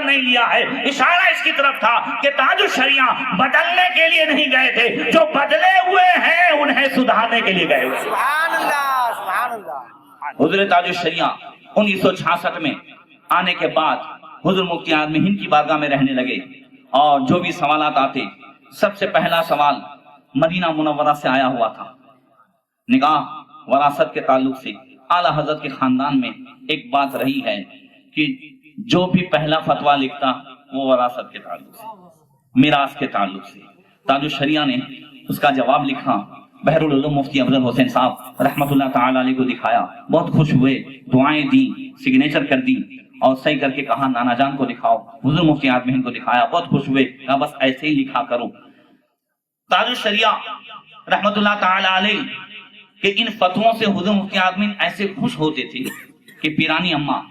مقصد نہیں لیا ہے. اشارہ اس کی طرف تھا کہ تاج الشریعہ بدلنے کے لیے نہیں گئے تھے, جو بدلے ہوئے ہیں انہیں سدھارنے کے لیے گئے ہوئے. سبحان اللہ سبحان اللہ. حضور تاج الشریعہ 1966 میں آنے کے بعد حضور مفتی اعظم ہند کی بارگاہ میں رہنے لگے, اور جو بھی سوالات آتے سب سے پہلا سوال مدینہ منورہ سے آیا ہوا تھا. نگاہ وراثت کے تعلق سے اعلیٰ حضرت کے خاندان میں ایک بات رہی ہے کہ جو بھی پہلا فتویٰ لکھتا وہ وراثت کے تعلق سے, میراث کے تعلق سے. تاج الشریعہ نے اس کا جواب لکھا, بحر العلوم مفتی افضل حسین صاحب رحمۃ اللہ تعالی علیہ کو دکھایا, بہت خوش ہوئے, دعائیں دی, سگنیچر کر دی اور صحیح کر کے کہا نانا جان کو دکھاؤ. حضور مفتی اعظم ہند کو دکھایا, بہت خوش ہوئے, کہا بس ایسے ہی لکھا کرو. تاج الشریعہ رحمۃ اللہ تعالی علیہ کہ ان فتووں سے حضور مفتی اعظم ہند ایسے خوش ہوتے تھے کہ پیرانی اماں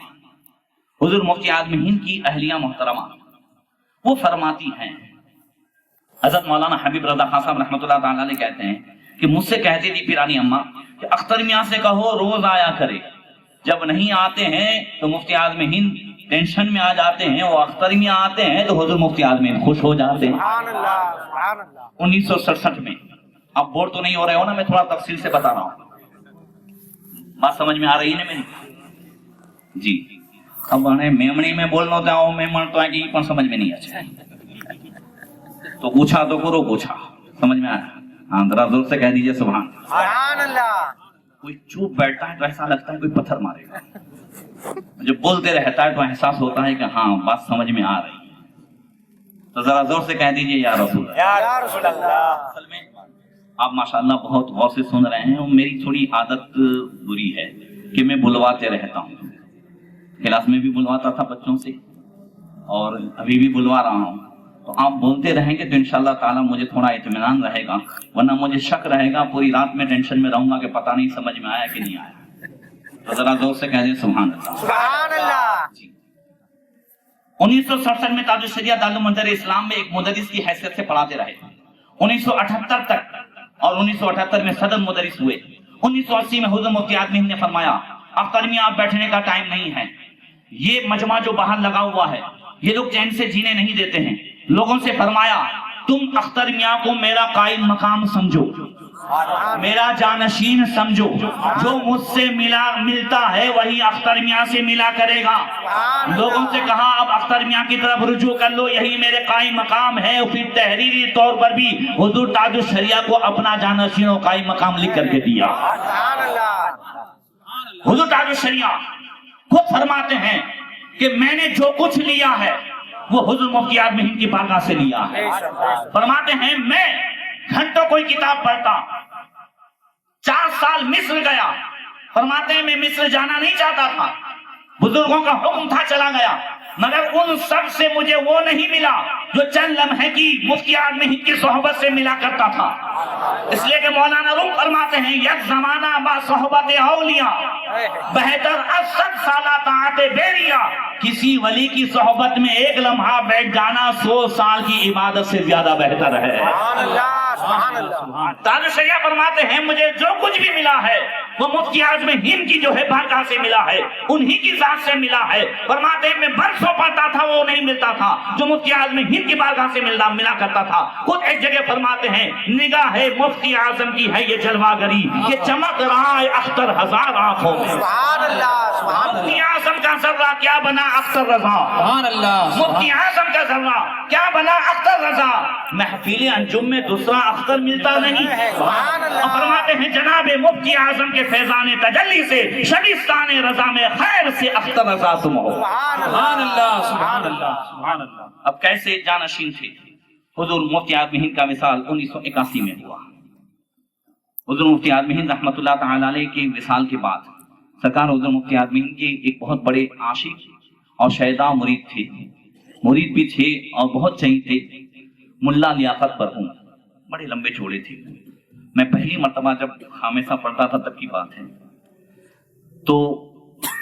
حضور مفتی اعظم ہند کی اہلیہ محترمہ وہ فرماتی ہیں, حضرت مولانا حبیب رضا خان صاحب رحمۃ اللہ تعالی علیہ کہتے ہیں کہ مجھ سے کہتی تھی پیرانی اماں کہ اختر میاں سے کہو روز آیا کرے, جب نہیں آتے ہیں تو مفتی اعظم ہند ٹینشن میں آ جاتے ہیں, وہ اختر میاں آتے ہیں تو حضور مفتی اعظم ہند خوش ہو جاتے ہیں. سبحان اللہ سبحان اللہ. 1967 میں, اب بور تو نہیں ہو رہے ہو نا, میں تھوڑا تفصیل سے بتا رہا ہوں, بات سمجھ میں آ رہی ہے نا میری جی. اب میمنی میں بولنا ہوتا ہے, میمن تو ہے کہ پر سمجھ میں نہیں آتا, تو پوچھا تو کرو, پوچھا سمجھ میں آیا, ہاں ذرا زور سے کہہ دیجئے سبحان سبحان اللہ. کوئی چوپ بیٹھتا ہے تو ایسا لگتا ہے کوئی پتھر مارے گا, جب بولتے رہتا ہے تو احساس ہوتا ہے کہ ہاں بات سمجھ میں آ رہی ہے. تو ذرا زور سے کہہ دیجئے یا رسول اللہ. یا رسول اللہ. اصل میں آپ ماشاءاللہ بہت غور سے سن رہے ہیں, اور میری تھوڑی عادت بری ہے کہ میں بلواتے رہتا ہوں. کلاس میں بھی بلواتا تھا بچوں سے, اور ابھی بھی بلوا رہا ہوں. تو آپ بولتے رہیں گے تو انشاءاللہ تعالیٰ مجھے تھوڑا اطمینان رہے گا, ورنہ مجھے شک رہے گا, پوری رات میں ٹینشن میں رہوں گا کہ پتہ نہیں سمجھ میں آیا کہ نہیں آیا. تو ذرا زور سے کہہ دیں سبحان اللہ. سبحان اللہ. 1967 میں تاج الشریعہ دارالمنظر اسلام میں ایک مدرس کی حیثیت سے پڑھاتے رہے, 1978 تک, اور 1978 میں صدر مدرس ہوئے. 1980 میں حضور مفتی اعظم ہند نے فرمایا اختر میاں آپ بیٹھنے کا ٹائم نہیں ہے, یہ مجمع جو باہر لگا ہوا ہے یہ لوگ چین سے جینے نہیں دیتے ہیں. لوگوں سے فرمایا تم اختر میاں کو میرا قائم مقام سمجھو, میرا جانشین سمجھو, جو مجھ سے ملتا ہے وہی اختر میاں سے ملا کرے گا. لوگوں سے کہا اب اختر میاں کی طرف رجوع کر لو, یہی میرے قائم مقام ہے. پھر تحریری طور پر بھی حضور تاج الشریعہ کو اپنا جانشین و قائم مقام لکھ کر کے دیا. حضور تاج الشریعہ خود فرماتے ہیں کہ میں نے جو کچھ لیا ہے وہ حضور مفتی اعظم ہند کی بارگاہ سے لیا ہے. فرماتے ہیں میں گھنٹوں کوئی کتاب پڑھتا, 4 سال مصر گیا. فرماتے ہیں میں مصر جانا نہیں چاہتا تھا, بزرگوں کا حکم تھا چلا گیا, مگر ان سب سے مجھے وہ نہیں ملا جو چند لمحے کی مفتی اعظم ہند کی صحبت سے ملا کرتا تھا. اس لیے کہ مولانا روم فرماتے ہیں یک زمانہ با صحبت اولیاء بہتر از 100 سالہ طاعت بیریا. کسی ولی کی صحبت میں ایک لمحہ بیٹھ جانا 100 سال کی عبادت سے زیادہ بہتر ہے. تاج الشریعہ فرماتے ہیں مجھے جو کچھ بھی ملا ہے وہ مفتی اعظم ہند کی جو ہے بارگاہ سے ملا ہے, انہی کی ذات سے ملا ہے. فرماتے ہیں میں برسوں پڑھتا تھا وہ نہیں ملتا تھا جو مفتی اعظم ہند کی بارگاہ سے ملا کرتا تھا. خود ایک جگہ فرماتے ہیں نگاہ مفتی اعظم کی ہے یہ جلوہ گری, یہ چمک رہا ہے اختر ہزار آنکھوں میں. مفتی اعظم کا ذرہ کیا بنا اختر رضا, مفتی اعظم کا ذرہ کیا بنا اختر رضا. محفل انجم میں دوسرا اختر ملتا نہیں. فرماتے ہیں جناب مفتی اعظم کے فیضان تجلی سے شبستان رضا میں خیر سے اختر رضا تم ہو. سبحان اللہ سبحان اللہ سبحان اللہ. اب کیسے جانشین تھے حضور مفتی اعظم ہند کا وصال 1981 میں ہوا. حضور مفتی اعظم ہند رحمۃ اللہ تعالی علیہ کے وصال کے بعد سرکار حضور مفتی اعظم ہند کے ایک بہت بڑے عاشق اور شیدا مرید تھے, مرید بھی تھے اور بہت صحیح تھے, ملا لیاقت برہم, بڑے لمبے چوڑے تھے. میں پہلی مرتبہ جب خامسہ پڑھتا تھا تب کی بات ہے, تو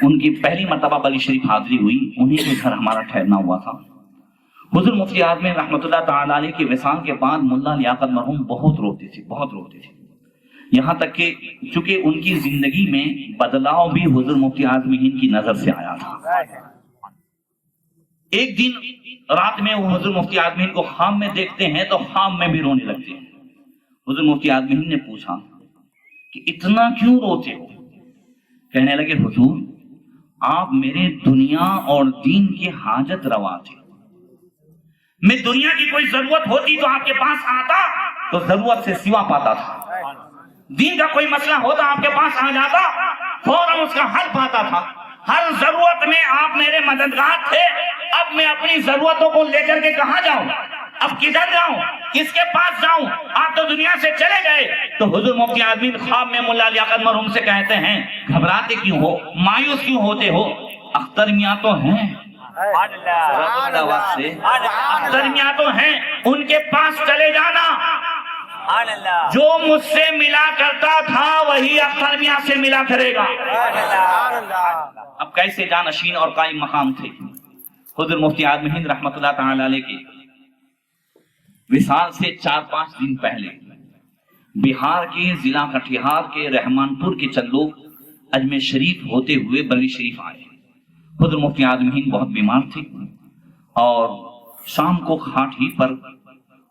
ان کی پہلی مرتبہ بلی شریف حاضری ہوئی, انہیں کے گھر ہمارا ٹھہرنا ہوا تھا. حضور مفتی اعظم رحمۃ اللہ تعالی علیہ کے وصال کے بعد ملا لیاقت مرحوم بہت روتے تھے, بہت روتے تھے. یہاں تک کہ چونکہ ان کی زندگی میں بدلاؤ بھی حضور مفتی اعظم ہند کی نظر سے آیا تھا. ایک دن رات میں وہ حضور مفتی اعظم کو خواب میں دیکھتے ہیں تو خواب میں بھی رونے لگتے ہیں. حضور مفتی اعظم نے پوچھا کہ اتنا کیوں روتے ہو؟ کہنے لگے حضور آپ میرے دنیا اور دین کی حاجت روا تھے. میں دنیا کی کوئی ضرورت ہوتی تو آپ کے پاس آتا تو ضرورت سے سوا پاتا تھا. دین کا کوئی مسئلہ ہوتا آپ کے پاس آ جاتا فوراً اس کا حل پاتا تھا. ہر ضرورت میں آپ میرے مددگار تھے. اب میں اپنی ضرورتوں کو لے کر کے کہاں جاؤں؟ اب کدھر جاؤں؟ کس کے پاس جاؤں؟ آپ تو دنیا سے چلے گئے. تو حضور مفتی اعظم خواب میں ملا لیاقت مرحوم سے کہتے ہیں گھبراتے کیوں ہو، مایوس کیوں ہوتے ہو؟ اختر میاں تو ہیں، اختر میاں تو ہیں، ان کے پاس چلے جانا. جو مجھ سے ملا کرتا تھا وہی اختر میاں سے ملا کرے گا. اب کیسے جانشین اور قائم مقام تھے. حضور مفتی اعظم ہند رحمت اللہ تعالی علیہ کے وصال سے 4-5 دن پہلے بہار کے ضلع کٹیہار کے رحمان پور کے چند لوگ اجمیر شریف ہوتے ہوئے بریلی شریف آئے. حضور مفتی اعظم ہند بہت بیمار تھے اور شام کو کھاٹ ہی پر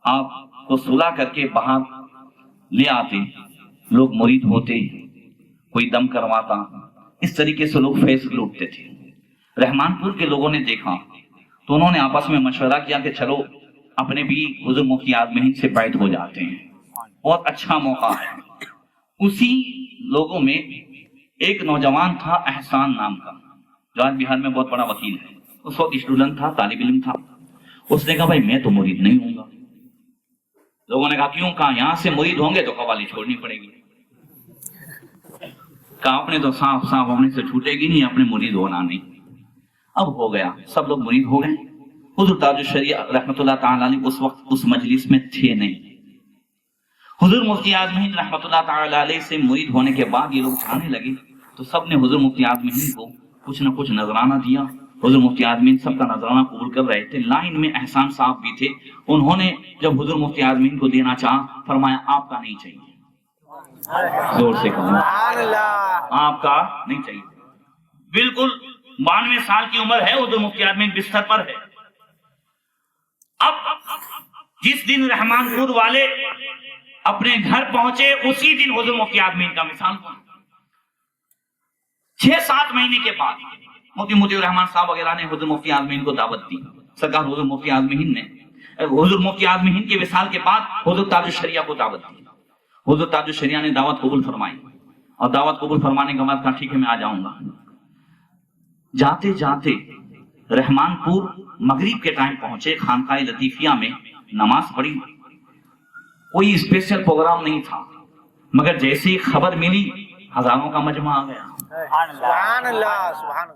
آپ کو سلا کر کے باہر لے آتے. لوگ مرید ہوتے، کوئی دم کرواتا، اس طریقے سے لوگ فیض لوٹتے تھے. رحمان پور کے لوگوں نے دیکھا تو انہوں نے آپس میں مشورہ کیا کہ چلو اپنے بھی حضور مفتی اعظم ہند سے بیعت ہو جاتے ہیں، بہت اچھا موقع ہے. اسی لوگوں میں ایک نوجوان تھا احسان نام کا، جو آج بہار میں بہت بڑا وکیل ہے. اس وقت اسٹوڈنٹ تھا، طالب علم تھا. اس نے کہا بھائی میں تو مرید نہیں ہوں گا. لوگوں نے کہا کیوں؟ کہا یہاں سے مرید ہوں گے تو قوالی چھوڑنی پڑے گی. کہا اپنے تو صاف صاف ہونے سے چھوٹے گی نہیں، اپنے مرید ہونا نہیں. اب ہو گیا، سب لوگ مرید ہو گئے. حضور تاج الشریعہ رحمۃ اللہ تعالی علیہ اس وقت اس مجلس میں تھے نہیں. حضور مفتی اعظم ہند رحمۃ اللہ تعالی علیہ سے مرید ہونے کے بعد یہ لوگ جانے لگے تو سب نے حضور مفتی اعظم ہند کو کچھ نہ کچھ نذرانہ دیا. حضور مفتی اعظم ہند سب کا نذرانہ قبول کر رہے تھے. لائن میں احسان صاحب بھی تھے. انہوں نے جب حضور مفتی اعظم ہند کو دینا چاہا فرمایا آپ کا نہیں چاہیے. زور سے کہوں آپ کا نہیں چاہیے. بالکل 92 سال کی عمر ہے، حضور مفتی اعظم ہند بستر پر ہے. اب جس دن رحمان پور والے اپنے گھر پہنچے اسی دن حضور مفتی اعظم ہند کا مثال ہوا. 6-7 مہینے کے بعد مفتی مطیع الرحمان صاحب وغیرہ نے حضور مفتی اعظم ہند کو دعوت دی. سرکار حضور مفتی اعظم ہند نے حضور مفتی اعظم ہند کے وصال کے بعد حضور تاج الشریعہ کو دعوت دی. حضور تاج الشریعہ نے دعوت قبول فرمائی اور دعوت قبول فرمانے کے بعد کہا ٹھیک ہے میں آ جاؤں گا. جاتے جاتے رحمان پور مغرب کے ٹائم پہنچے. خانقاہ لطیفیہ میں نماز پڑھی. کوئی اسپیشل پروگرام نہیں تھا مگر جیسے ہی خبر ملی ہزاروں کا مجمع آ گیا. سبحان اللہ سبحان اللہ.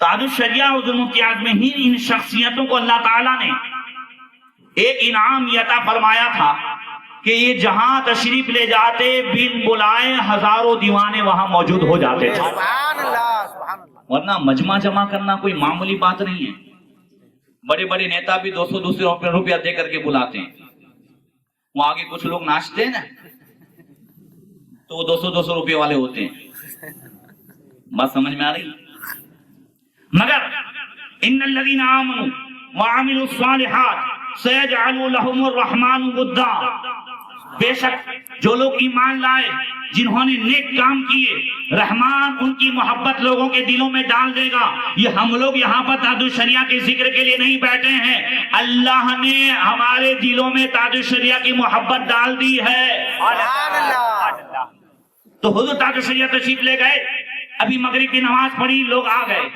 تاج الشریعہ حضور مفتی اعظم ہند ان شخصیتوں کو اللہ تعالیٰ نے ایک انعام عطا فرمایا تھا کہ یہ جہاں تشریف لے جاتے بن بلائے ہزاروں دیوانے وہاں موجود ہو جاتے تھے. سبحان اللہ سبحان اللہ. ورنہ مجمع جمع کرنا کوئی معمولی بات نہیں ہے. بڑے بڑے نیتا بھی 200 روپیہ دے کر کے بلاتے ہیں. وہ آگے کچھ لوگ ناچتے ہیں نا تو وہ 200 روپے والے ہوتے ہیں. بات سمجھ میں آ رہی؟ مگر ان الذین آمنوا وعملوا الصالحات سیجعل لهم الرحمن ودا. بے شک جو لوگ ایمان لائے جنہوں نے نیک کام کیے رحمان ان کی محبت لوگوں کے دلوں میں ڈال دے گا. یہ ہم لوگ یہاں پر تاج الشریعہ کے ذکر کے لیے نہیں بیٹھے ہیں، اللہ نے ہمارے دلوں میں تاج الشریعہ کی محبت ڈال دی ہے. سبحان اللہ. تو حضور تاج الشریعہ تشریف لے گئے. ابھی مغرب کی نماز پڑھی، لوگ آ گئے.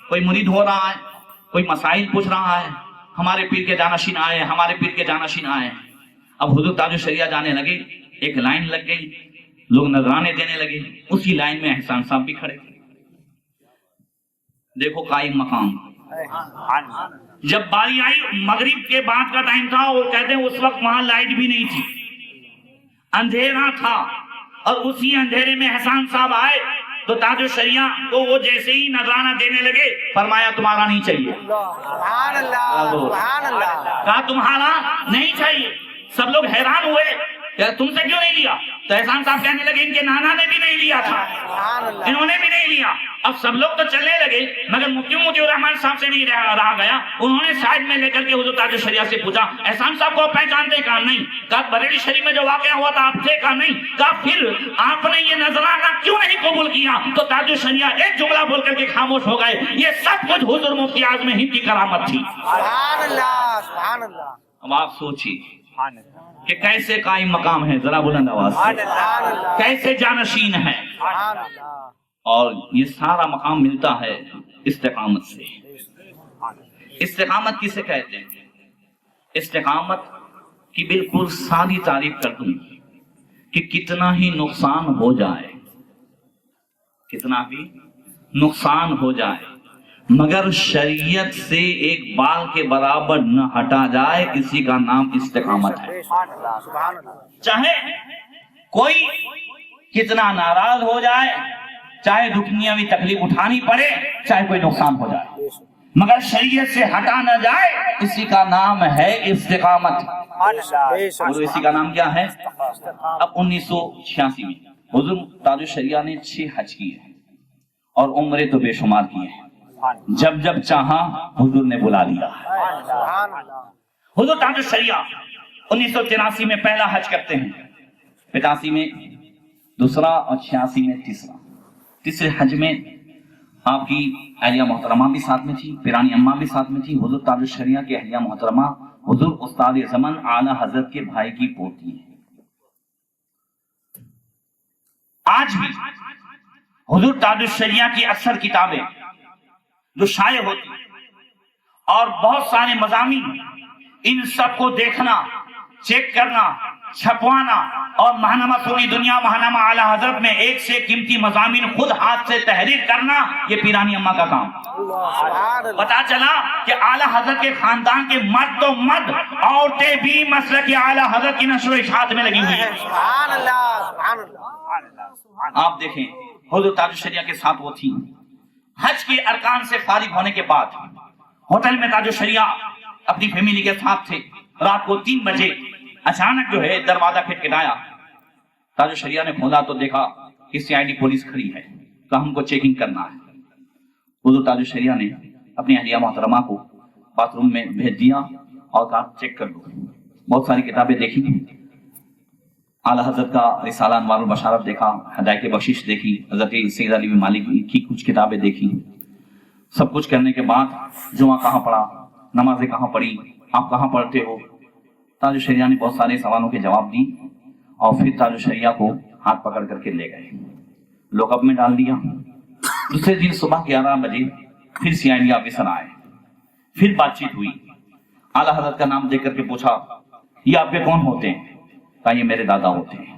کوئی مرید ہو رہا ہے، کوئی مسائل پوچھ رہا ہے. ہمارے پیر کے جانشین آئے، ہمارے پیر کے جانشین آئے. اب حضور تاج الشریعہ جانے لگے. ایک لائن لگ گئی، لوگ نذرانے دینے لگے. اسی لائن میں احسان صاحب بھی کھڑے تھے. دیکھو قائم مقام. جب باری آئی مغرب کے بعد کا ٹائم تھا اور کہتے ہیں اس وقت وہاں لائٹ بھی نہیں تھی، اندھیرا تھا. اور اسی اندھیرے میں احسان صاحب آئے تو تاج الشریعہ کو وہ جیسے ہی نذرانہ دینے لگے فرمایا تمہارا نہیں چاہیے. سبحان اللہ سبحان اللہ. کہا تمہارا نہیں چاہیے. سب لوگ حیران ہوئے کہ تم سے کیوں نہیں لیا؟ تو احسان صاحب کہنے لگے ان کے نانا نے بھی نہیں لیا تھا، سبحان اللہ انہوں نے بھی نہیں لیا۔ اب سب لوگ تو چلنے لگے، مگر مفتی الرحمان صاحب سے نہیں رہا گیا۔ انہوں نے سائڈ میں لے کر کے حضور تاج الشریعہ سے پوچھا احسان صاحب کو پہچانتے؟ کہا نہیں۔ کہا بریلی شریف میں جو واقعہ ہوا تھا آپ تھے؟ کہا نہیں۔ کہا پھر آپ نے یہ نذرانہ کیوں نہیں قبول کیا؟ تو تاج الشریعہ ایک جملہ بول کر کے خاموش ہو گئے۔ یہ سب کچھ حضور مفتی اعظم ہند کی کرامت تھی۔ سبحان اللہ سبحان اللہ اب آپ سوچیے کہ کیسے قائم مقام ہے، ذرا بلند آواز سے، سبحان اللہ کیسے جانشین ہے، سبحان اللہ اور یہ سارا مقام ملتا ہے استقامت سے۔ استقامت کسے کہتے ہیں؟ استقامت کی بالکل سادی تعریف کر دوں کہ کتنا ہی نقصان ہو جائے، کتنا بھی نقصان ہو جائے، مگر شریعت سے ایک بال کے برابر نہ ہٹا جائے، اسی کا نام استقامت ہے۔ سبحان اللہ سبحان اللہ چاہے کوئی کتنا ناراض ہو جائے، چاہے دنیاوی تکلیف اٹھانی پڑے، چاہے کوئی نقصان ہو جائے، مگر شریعت سے ہٹا نہ جائے، اسی کا نام ہے استقامت۔ حضور اسی کا نام کیا ہے؟ اب 1986 میں حضور تاج الشریعہ نے 6 حج کیے ہیں اور عمرے تو بے شمار کیے ہیں۔ جب جب چاہا حضور نے بلا لیا۔ سبحان اللہ حضور تاج الشریعہ 1983 میں پہلا حج کرتے ہیں، 85 میں دوسرا اور 86 میں تیسرا۔ تیسرے حج میں آپ کی اہلیہ محترمہ بھی ساتھ میں تھی، پیرانی اماں بھی ساتھ میں تھی۔ حضور تاج الشریعہ کی اہلیہ محترمہ حضور استاد زمن اعلیٰ حضرت کے بھائی کی پوتی ہے۔ آج بھی حضور تاج الشریعہ کی اکثر کتابیں جو شائع ہوتی اور بہت سارے مضامین، ان سب کو دیکھنا، چیک کرنا، چھپوانا اور ماہنامہ سونی دنیا، ماہنامہ اعلیٰ حضرت میں ایک سے قیمتی مضامین خود ہاتھ سے تحریر کرنا، یہ پیرانی اماں کا کام۔ سبحان اللہ پتا چلا کہ اعلیٰ حضرت کے خاندان کے مرد تو مرد، عورتیں بھی مسلک اعلیٰ حضرت کی نشر و اشاعت میں لگی ہوئی ہیں۔ سبحان اللہ سبحان اللہ آپ دیکھیں حضور تاج الشریعہ کے ساتھ وہ تھی۔ حج کے ارکان سے فارغ ہونے کے بعد ہوٹل میں تاج الشریعہ اپنی فیملی کے ساتھ تھے۔ رات کو 3 بجے اچانک جو ہے دروازہ کھٹکھٹایا۔ تاج الشریعہ نے کھولا تو دیکھا کہ CID پولیس کھڑی ہے، کہ ہم کو چیکنگ کرنا ہے۔ حضور تاج الشریعہ نے اپنی اہلیہ محترمہ کو باتھ روم میں بھیج دیا اور کہا چیک کر لو۔ بہت ساری کتابیں دیکھی، اعلیٰ حضرت کا رسالہ انوار البشارت دیکھا، ہدایت بخشش دیکھی، حضرت سید علی بن مالک کی کچھ کتابیں دیکھی۔ سب کچھ کرنے کے بعد جمعہ کہاں پڑھا، نمازیں کہاں پڑھی، آپ کہاں پڑھتے ہو، تاج الشریعہ نے بہت سارے سوالوں کے جواب دی اور پھر تاج الشریعہ کو ہاتھ پکڑ کر کے لے گئے، لوک اپ میں ڈال دیا۔ دوسرے دن صبح 11 بجے پھر CID آفیسر آئے، پھر بات چیت ہوئی۔ اعلیٰ حضرت کا نام دیکھ کر کے پوچھا یہ آپ کے کون ہوتے ہیں؟ کہا یہ میرے دادا ہوتے ہیں۔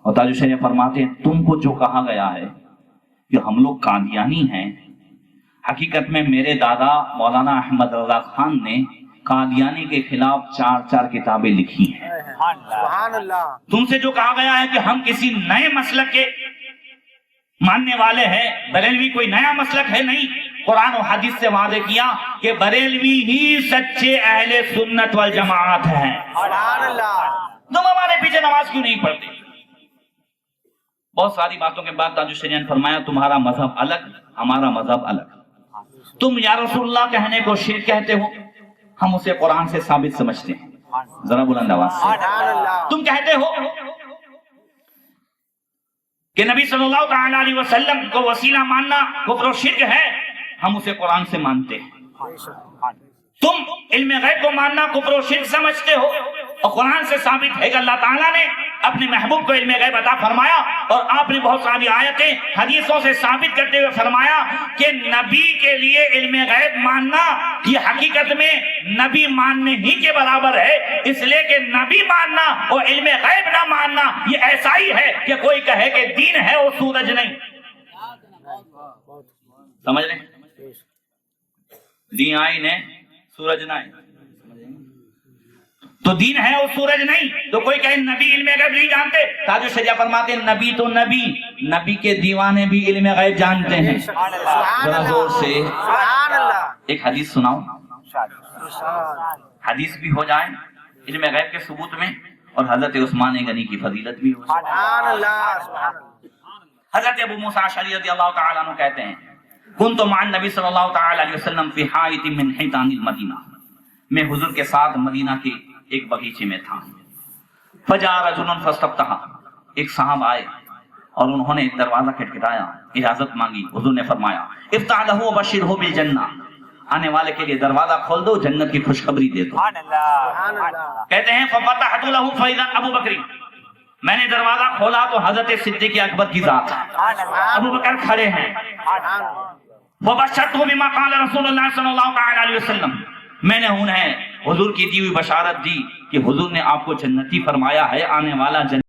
اور تاج الشریعہ فرماتے ہیں تم کو جو کہا گیا ہے کہ ہم لوگ قادیانی ہیں، حقیقت میں میرے دادا مولانا احمد رضا خان نے قادیانی کے خلاف 4 کتابیں لکھی ہیں۔ سبحان اللہ تم سے جو کہا گیا ہے کہ ہم کسی نئے مسلک کے ماننے والے ہیں، بریلوی کوئی نیا مسلک ہے نہیں، قرآن و حدیث سے واضح کیا کہ بریلوی ہی سچے اہل سنت والجماعت ہیں۔ سبحان اللہ تم ہمارے پیچھے نماز کیوں نہیں پڑھتے؟ بہت ساری باتوں کے بعد تاج الشریعہ نے فرمایا تمہارا مذہب الگ، ہمارا مذہب الگ۔ تم یا رسول اللہ کہنے کو شرک کہتے ہو، ہم اسے قرآن سے ثابت سمجھتے ہیں۔ ذرا بلند آواز سے سبحان اللہ تم کہتے ہو کہ نبی صلی اللہ تعالی علیہ وسلم کو وسیلہ ماننا کفر و شرک ہے، ہم اسے قرآن سے مانتے ہیں۔ تم علم غیب کو ماننا کفر و شرک سمجھتے ہو، اور قرآن سے ثابت ہے کہ اللہ تعالیٰ نے اپنے محبوب کو علم غیب عطا فرمایا، اور آپ نے بہت ساری آیتیں حدیثوں سے ثابت کرتے ہوئے فرمایا کہ نبی کے لیے علم غیب ماننا یہ حقیقت میں نبی ماننے ہی کے برابر ہے، اس لیے کہ نبی ماننا اور علم غیب نہ ماننا یہ ایسا ہی ہے کہ کوئی کہے کہ دین ہے وہ سورج نہیں۔ سمجھ رہے ہیں؟ دین آئی نے سورج نہ آئی، تو دین ہے وہ سورج نہیں، تو کوئی کہے نبی علم غیب نہیں جانتے۔ تاج الشریعہ فرماتے ہیں نبی تو نبی کے دیوانے بھی علم غیب جانتے ہیں۔ ذرا زور سے سبحان اللہ ایک حدیث سناؤں، حدیث بھی ہو جائے علم غیب کے ثبوت میں اور حضرت عثمان غنی کی فضیلت بھی ہو. سبحان اللہ سبحان اللہ. حضرت ابو موسیٰ اشعری رضی اللہ تعالیٰ عنہ کہتے ہیں کنت مع النبی صلی اللہ تعالیٰ علیہ وسلم فی حائط من حیطان المدینہ، میں حضور کے ساتھ مدینہ کے ایک باغیچے میں تھا. فجاء رجل فاستفتح، ایک صاحب آئے اور انہوں نے دروازہ کھٹکھٹایا، اجازت مانگی. حضور نے فرمایا افتح لہ وبشرہ بالجنہ، آنے والے کے لیے دروازہ کھول دو، جنت کی خوشخبری دے دو. سبحان اللہ. کہتے ہیں ففتحت لہ فاذا ابو بکر، میں نے دروازہ کھولا تو حضرت صدیق اکبر کی ذات ہے. ابو بکر کھڑے ہیں. وبشرته بما قال رسول اللہ صلی اللہ تعالی علیہ وسلم، میں نے انہیں حضور کی دی ہوئی بشارت دی کہ حضور نے آپ کو جنتی فرمایا ہے، آنے والا جنت